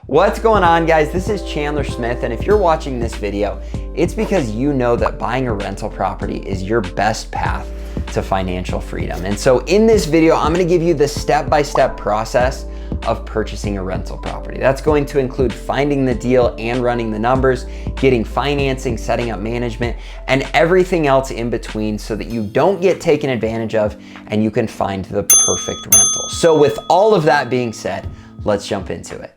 What's going on, guys? This is Chandler Smith, and if you're watching this video, it's because you know that buying a rental property is your best path to financial freedom. And so in this video, I'm gonna give you the step-by-step process of purchasing a rental property. That's going to include finding the deal and running the numbers, getting financing, setting up management, and everything else in between so that you don't get taken advantage of and you can find the perfect rental. So with all of that being said, let's jump into it.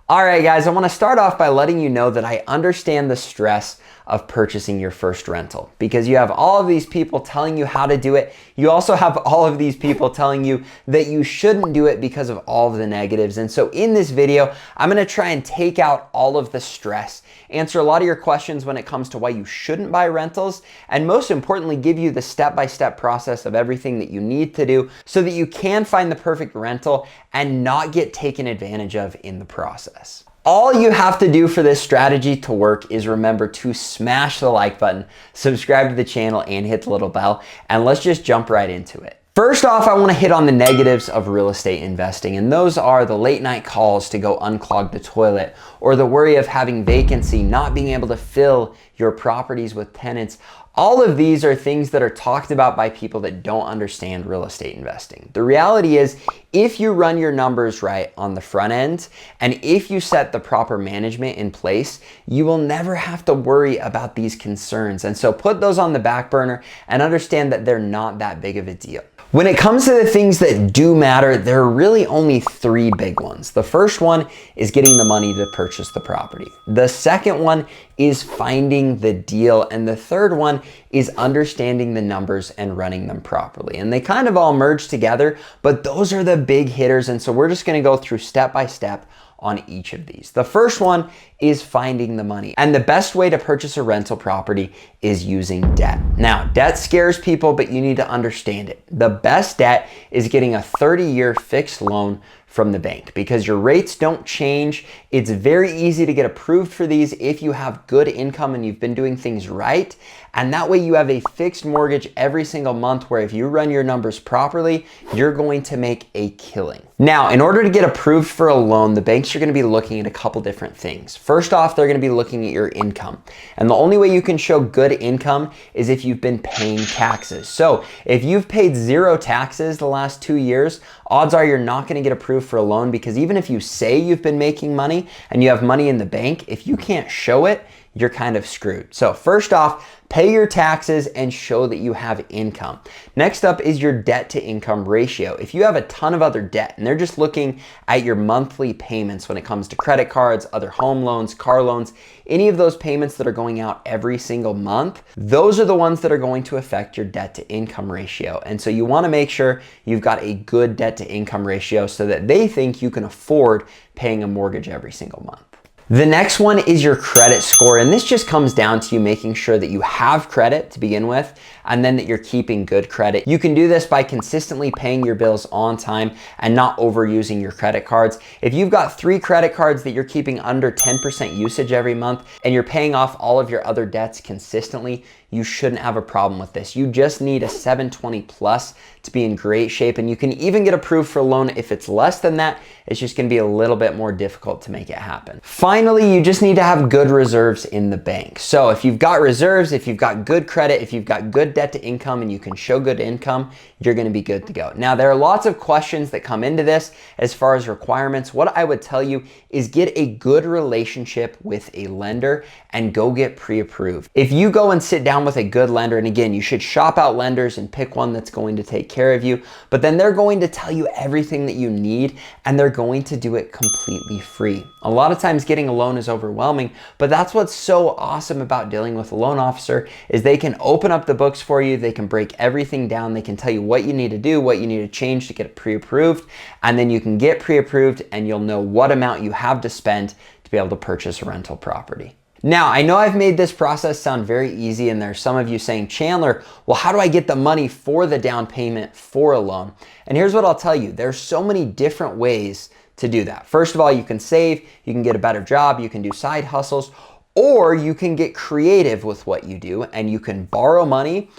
All right, guys, I want to start off by letting you know that I understand the stress of purchasing your first rental because you have all of these people telling you how to do it. You also have all of these people telling you that you shouldn't do it because of all of the negatives. And so in this video, I'm going to try and take out all of the stress, answer a lot of your questions when it comes to why you shouldn't buy rentals, and most importantly, give you the step-by-step process of everything that you need to do so that you can find the perfect rental and not get taken advantage of in the process. All you have to do for this strategy to work is remember to smash the like button, subscribe to the channel, and hit the little bell, and let's just jump right into it. First off, I want to hit on the negatives of real estate investing, and those are the late night calls to go unclog the toilet, or the worry of having vacancy, not being able to fill your properties with tenants. All of these are things that are talked about by people that don't understand real estate investing. The reality is, if you run your numbers right on the front end, and if you set the proper management in place, you will never have to worry about these concerns. And so put those on the back burner and understand that they're not that big of a deal. When it comes to the things that do matter, there are really only three big ones. The first one is getting the money to purchase the property. The second one is finding the deal. And the third one is understanding the numbers and running them properly. And they kind of all merge together, but those are the big hitters. And so we're just gonna go through step by step on each of these. The first one is finding the money. And the best way to purchase a rental property is using debt. Now, debt scares people, but you need to understand it. The best debt is getting a 30-year fixed loan from the bank because your rates don't change. It's very easy to get approved for these if you have good income and you've been doing things right. And that way you have a fixed mortgage every single month where if you run your numbers properly, you're going to make a killing. Now, in order to get approved for a loan, the banks are going to be looking at a couple different things. First off, they're going to be looking at your income. And the only way you can show good income is if you've been paying taxes. So if you've paid zero taxes the last 2 years, odds are you're not going to get approved for a loan because even if you say you've been making money and you have money in the bank, if you can't show it, you're kind of screwed. So first off, pay your taxes and show that you have income. Next up is your debt to income ratio. If you have a ton of other debt and they're just looking at your monthly payments when it comes to credit cards, other home loans, car loans, any of those payments that are going out every single month, those are the ones that are going to affect your debt to income ratio. And so you want to make sure you've got a good debt to income ratio so that they think you can afford paying a mortgage every single month. The next one is your credit score, and this just comes down to you making sure that you have credit to begin with and then that you're keeping good credit. You can do this by consistently paying your bills on time and not overusing your credit cards. If you've got 3 credit cards that you're keeping under 10% usage every month and you're paying off all of your other debts consistently, you shouldn't have a problem with this. You just need a 720 plus to be in great shape, and you can even get approved for a loan if it's less than that. It's just gonna be a little bit more difficult to make it happen. Finally, you just need to have good reserves in the bank. So if you've got reserves, if you've got good credit, if you've got good debt to income and you can show good income, you're gonna be good to go. Now, there are lots of questions that come into this as far as requirements. What I would tell you is get a good relationship with a lender and go get pre-approved. If you go and sit down with a good lender, and again, you should shop out lenders and pick one that's going to take care of you, but then they're going to tell you everything that you need and they're going to do it completely free. A lot of times getting a loan is overwhelming, but that's what's so awesome about dealing with a loan officer is they can open up the books for you, they can break everything down, they can tell you what you need to do, what you need to change to get it pre-approved, and then you can get pre-approved and you'll know what amount you have to spend to be able to purchase a rental property. Now, I know I've made this process sound very easy, and there's some of you saying, Chandler, well, how do I get the money for the down payment for a loan? And here's what I'll tell you. There's so many different ways to do that. First of all, you can save, you can get a better job, you can do side hustles, or you can get creative with what you do and you can borrow money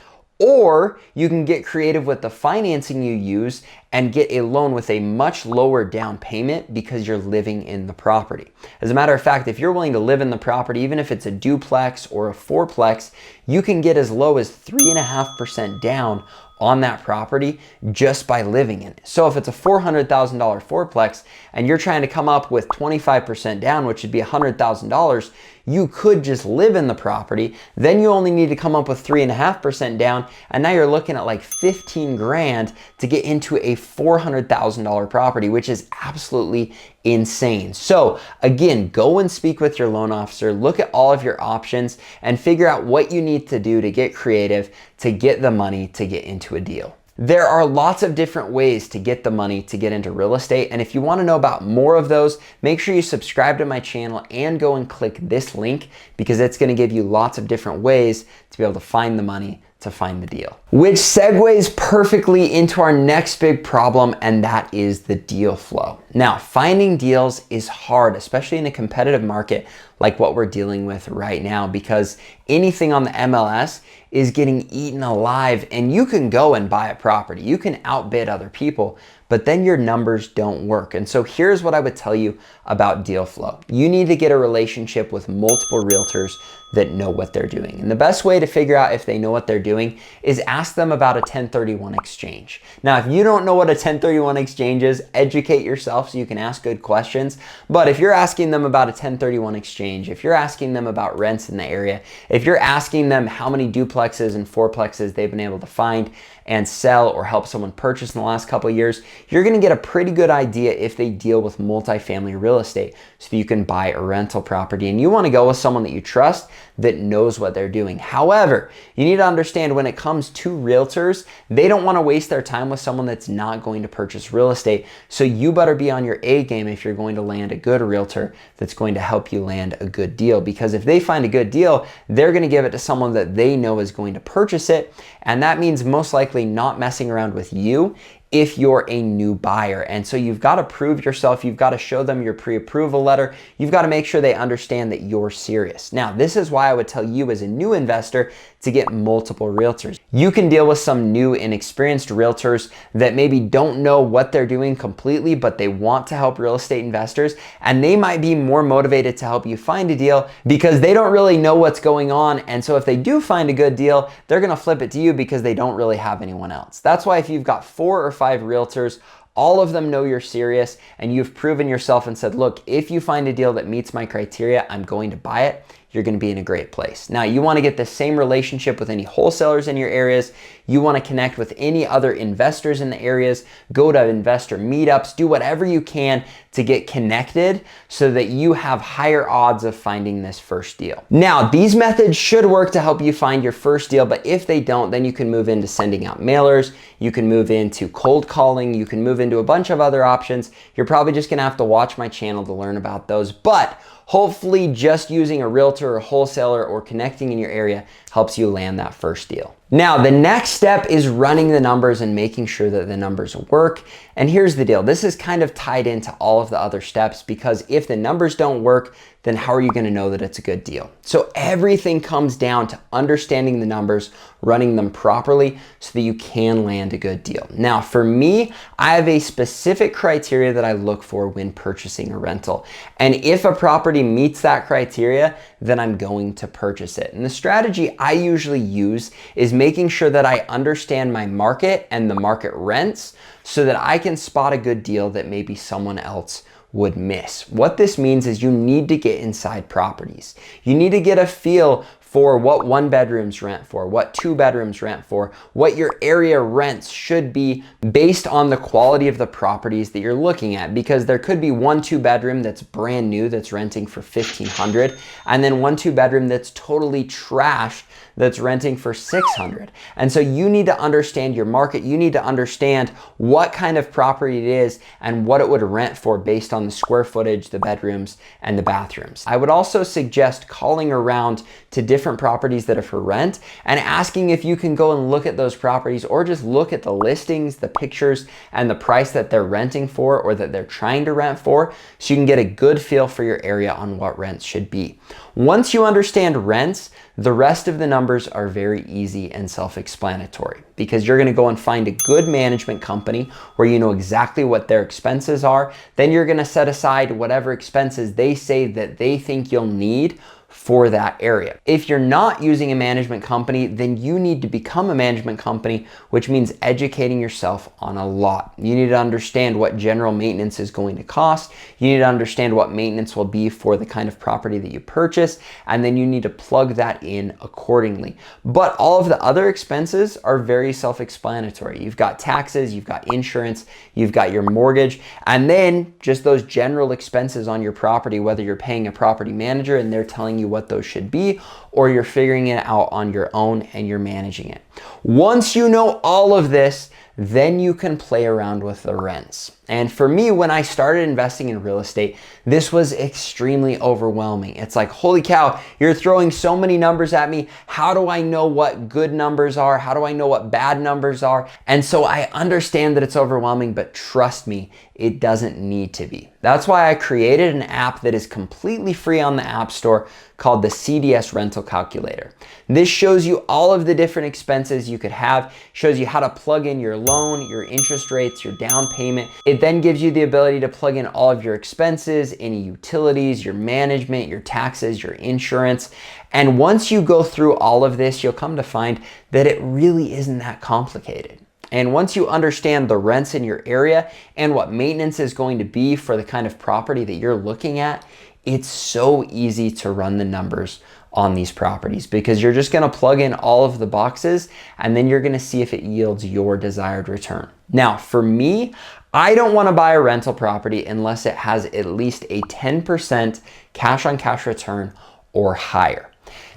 Or you can get creative with the financing you use and get a loan with a much lower down payment because you're living in the property. As a matter of fact, if you're willing to live in the property, even if it's a duplex or a fourplex, you can get as low as 3.5% down on that property just by living in it. So if it's a $400,000 fourplex and you're trying to come up with 25% down, which would be $100,000, you could just live in the property. Then you only need to come up with 3.5% down, and now you're looking at like 15 grand to get into a $400,000 property, which is absolutely insane. So again, go and speak with your loan officer, look at all of your options and figure out what you need to do to get creative, to get the money to get into a deal. There are lots of different ways to get the money to get into real estate, and if you want to know about more of those, make sure you subscribe to my channel and go and click this link because it's going to give you lots of different ways to be able to find the money to find the deal. Which segues perfectly into our next big problem, and that is the deal flow. Now, finding deals is hard, especially in a competitive market like what we're dealing with right now, because anything on the MLS is getting eaten alive, and you can go and buy a property. You can outbid other people, but then your numbers don't work. And so here's what I would tell you about deal flow. You need to get a relationship with multiple realtors that know what they're doing. And the best way to figure out if they know what they're doing is ask them about a 1031 exchange. Now, if you don't know what a 1031 exchange is, educate yourself so you can ask good questions. But if you're asking them about a 1031 exchange, if you're asking them about rents in the area, if you're asking them how many duplexes and fourplexes they've been able to find and sell or help someone purchase in the last couple of years, you're gonna get a pretty good idea if they deal with multifamily real estate so that you can buy a rental property. And you wanna go with someone that you trust that knows what they're doing. However, you need to understand when it comes to realtors, they don't wanna waste their time with someone that's not going to purchase real estate. So you better be on your A game if you're going to land a good realtor that's going to help you land a good deal. Because if they find a good deal, they're gonna give it to someone that they know is going to purchase it. And that means most likely not messing around with you if you're a new buyer. And so you've got to prove yourself. You've got to show them your pre-approval letter. You've got to make sure they understand that you're serious. Now, this is why I would tell you as a new investor to get multiple realtors. You can deal with some new and experienced realtors that maybe don't know what they're doing completely, but they want to help real estate investors, and they might be more motivated to help you find a deal because they don't really know what's going on. And so if they do find a good deal, they're gonna flip it to you because they don't really have anyone else. That's why if you've got 4 or 5 realtors, all of them know you're serious and you've proven yourself and said, look, if you find a deal that meets my criteria, I'm going to buy it, you're gonna be in a great place. Now, you wanna get the same relationship with any wholesalers in your areas. You wanna connect with any other investors in the areas, go to investor meetups, do whatever you can to get connected so that you have higher odds of finding this first deal. Now, these methods should work to help you find your first deal, but if they don't, then you can move into sending out mailers, you can move into cold calling, you can move into a bunch of other options. You're probably just gonna have to watch my channel to learn about those, but hopefully just using a realtor or wholesaler or connecting in your area helps you land that first deal. Now, the next step is running the numbers and making sure that the numbers work. And here's the deal. This is kind of tied into all of the other steps because if the numbers don't work, then how are you going to know that it's a good deal? So everything comes down to understanding the numbers, running them properly so that you can land a good deal. Now, for me, I have a specific criteria that I look for when purchasing a rental. And if a property meets that criteria, then I'm going to purchase it. And the strategy I usually use is making sure that I understand my market and the market rents so that I can spot a good deal that maybe someone else would miss. What this means is you need to get inside properties. You need to get a feel for what 1 bedrooms rent for, what 2 bedrooms rent for, what your area rents should be based on the quality of the properties that you're looking at. Because there could be 1 2-bedroom that's brand new that's renting for $1,500, and then 1 2-bedroom that's totally trashed that's renting for $600. And so you need to understand your market. You need to understand what kind of property it is and what it would rent for based on the square footage, the bedrooms, and the bathrooms. I would also suggest calling around to different different properties that are for rent and asking if you can go and look at those properties or just look at the listings, the pictures, and the price that they're renting for or that they're trying to rent for, so you can get a good feel for your area on what rents should be. Once you understand rents, the rest of the numbers are very easy and self-explanatory because you're gonna go and find a good management company where you know exactly what their expenses are. Then you're gonna set aside whatever expenses they say that they think you'll need for that area. If you're not using a management company, then you need to become a management company, which means educating yourself on a lot. You need to understand what general maintenance is going to cost. You need to understand what maintenance will be for the kind of property that you purchase, and then you need to plug that in accordingly. But all of the other expenses are very self-explanatory. You've got taxes, you've got insurance, you've got your mortgage, and then just those general expenses on your property, whether you're paying a property manager and they're telling you what those should be, or you're figuring it out on your own and you're managing it. Once you know all of this, then you can play around with the rents. And for me, when I started investing in real estate, this was extremely overwhelming. It's like, holy cow, you're throwing so many numbers at me. How do I know what good numbers are? How do I know what bad numbers are? And so I understand that it's overwhelming, but trust me, it doesn't need to be. That's why I created an app that is completely free on the App Store called the CDS Rental Calculator. This shows you all of the different expenses you could have, shows you how to plug in your loan, your interest rates, your down payment. It then gives you the ability to plug in all of your expenses, any utilities, your management, your taxes, your insurance. And once you go through all of this, you'll come to find that it really isn't that complicated. And once you understand the rents in your area and what maintenance is going to be for the kind of property that you're looking at, it's so easy to run the numbers on these properties because you're just gonna plug in all of the boxes and then you're gonna see if it yields your desired return. Now, for me, I don't wanna buy a rental property unless it has at least a 10% cash on cash return or higher.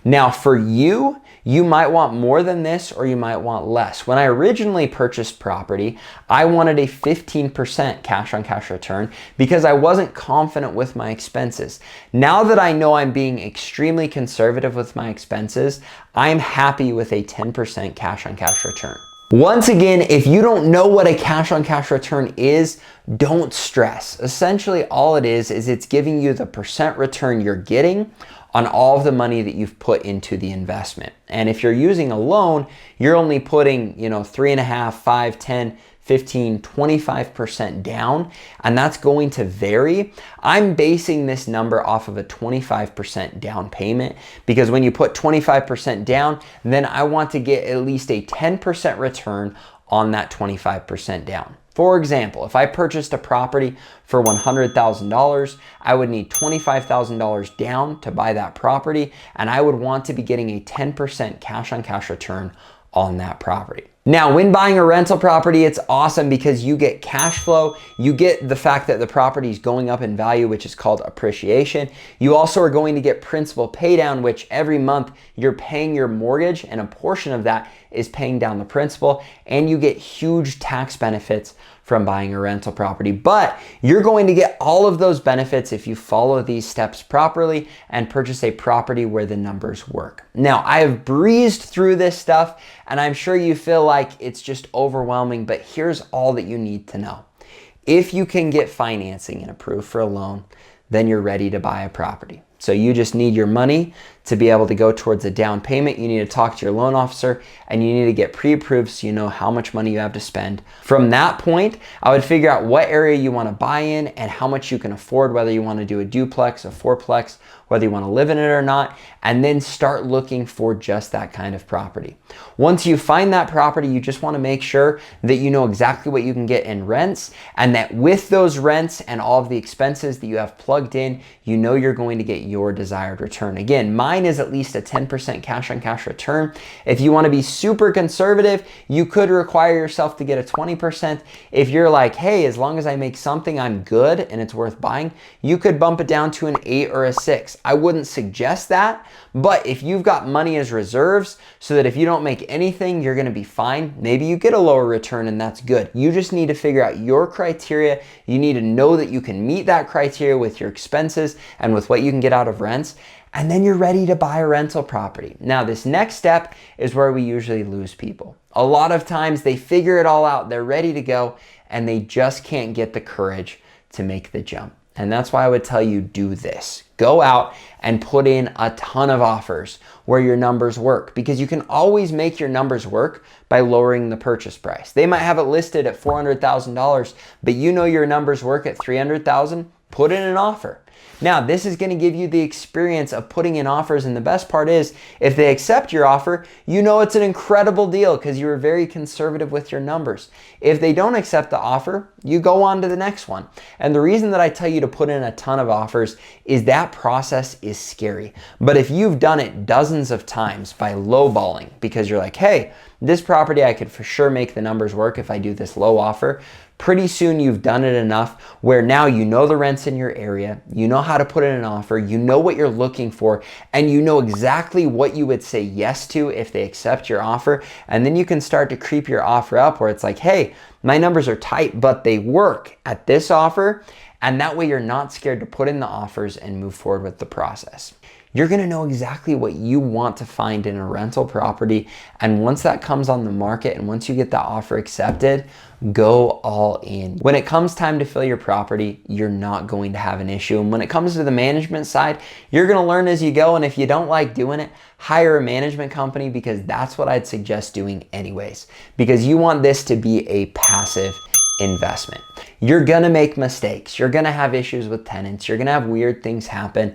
Now, for you, you might want more than this or you might want less. When I originally purchased property, I wanted a 15% cash on cash return because I wasn't confident with my expenses. Now that I know I'm being extremely conservative with my expenses, I'm happy with a 10% cash on cash return. Once again, if you don't know what a cash on cash return is, don't stress. Essentially, all it is it's giving you the percent return you're getting on all of the money that you've put into the investment. And if you're using a loan, you're only putting, 3.5, 5, 10, 15, 25% down, and that's going to vary. I'm basing this number off of a 25% down payment because when you put 25% down, then I want to get at least a 10% return on that 25% down. For example, if I purchased a property for $100,000, I would need $25,000 down to buy that property, and I would want to be getting a 10% cash on cash return on that property. Now, when buying a rental property, it's awesome because you get cash flow, you get the fact that the property is going up in value, which is called appreciation. You also are going to get principal pay down, which every month you're paying your mortgage and a portion of that is paying down the principal, and you get huge tax benefits from buying a rental property. But you're going to get all of those benefits if you follow these steps properly and purchase a property where the numbers work. Now, I have breezed through this stuff and I'm sure you feel like it's just overwhelming, but here's all that you need to know. If you can get financing and approved for a loan, then you're ready to buy a property. So you just need your money to be able to go towards a down payment. You need to talk to your loan officer and you need to get pre-approved so you know how much money you have to spend. From that point, I would figure out what area you want to buy in and how much you can afford, whether you want to do a duplex, a fourplex, whether you want to live in it or not, and then start looking for just that kind of property. Once you find that property, you just want to make sure that you know exactly what you can get in rents, and that with those rents and all of the expenses that you have plugged in, you know you're going to get your desired return. Again, mine is at least a 10% cash on cash return. If you want to be super conservative, you could require yourself to get a 20%. If you're like, hey, as long as I make something, I'm good and it's worth buying, you could bump it down to an 8 or a 6. I wouldn't suggest that, but if you've got money as reserves so that if you don't make anything, you're going to be fine, maybe you get a lower return and that's good. You just need to figure out your criteria. You need to know that you can meet that criteria with your expenses and with what you can get out of rents. and then you're ready to buy a rental property. Now, this next step is where we usually lose people. A lot of times they figure it all out, they're ready to go, and they just can't get the courage to make the jump. And that's why I would tell you, do this. Go out and put in a ton of offers where your numbers work, because you can always make your numbers work by lowering the purchase price. They might have it listed at $400,000, but you know your numbers work at $300,000, put in an offer. Now, this is going to give you the experience of putting in offers, and the best part is, if they accept your offer, you know it's an incredible deal because you were very conservative with your numbers. If they don't accept the offer, you go on to the next one. And the reason that I tell you to put in a ton of offers is that process is scary. But if you've done it dozens of times by lowballing, because you're like, hey, this property, I could for sure make the numbers work if I do this low offer, pretty soon you've done it enough where now you know the rents in your area, you know how to put in an offer, you know what you're looking for, and you know exactly what you would say yes to if they accept your offer. And then you can start to creep your offer up where it's like, hey, my numbers are tight, but they work at this offer. And that way you're not scared to put in the offers and move forward with the process. You're gonna know exactly what you want to find in a rental property. And once that comes on the market and once you get that offer accepted, go all in. When it comes time to fill your property, you're not going to have an issue. And when it comes to the management side, you're gonna learn as you go. And if you don't like doing it, hire a management company, because that's what I'd suggest doing anyways, because you want this to be a passive investment. You're gonna make mistakes. You're gonna have issues with tenants. You're gonna have weird things happen,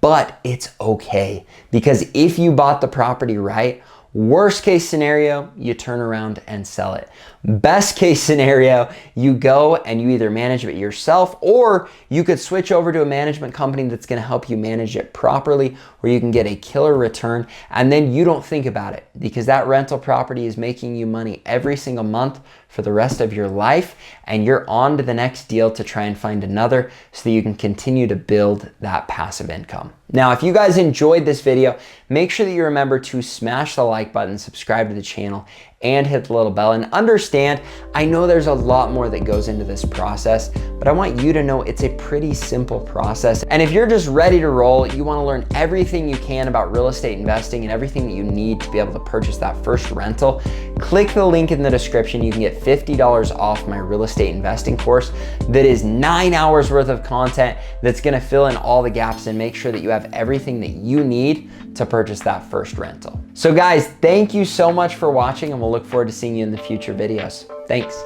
but it's okay, because if you bought the property right, worst case scenario, you turn around and sell it. Best case scenario, you go and you either manage it yourself, or you could switch over to a management company that's gonna help you manage it properly, where you can get a killer return, and then you don't think about it, because that rental property is making you money every single month for the rest of your life, and you're on to the next deal to try and find another so that you can continue to build that passive income. Now, if you guys enjoyed this video, make sure that you remember to smash the like button, subscribe to the channel, and hit the little bell. And understand, I know there's a lot more that goes into this process, but I want you to know it's a pretty simple process. And if you're just ready to roll, you want to learn everything you can about real estate investing and everything that you need to be able to purchase that first rental, click the link in the description. You can get $50 off my real estate investing course that is 9 hours worth of content that's going to fill in all the gaps and make sure that you have everything that you need to purchase that first rental. So guys, thank you so much for watching, and we'll look forward to seeing you in the future videos. Thanks.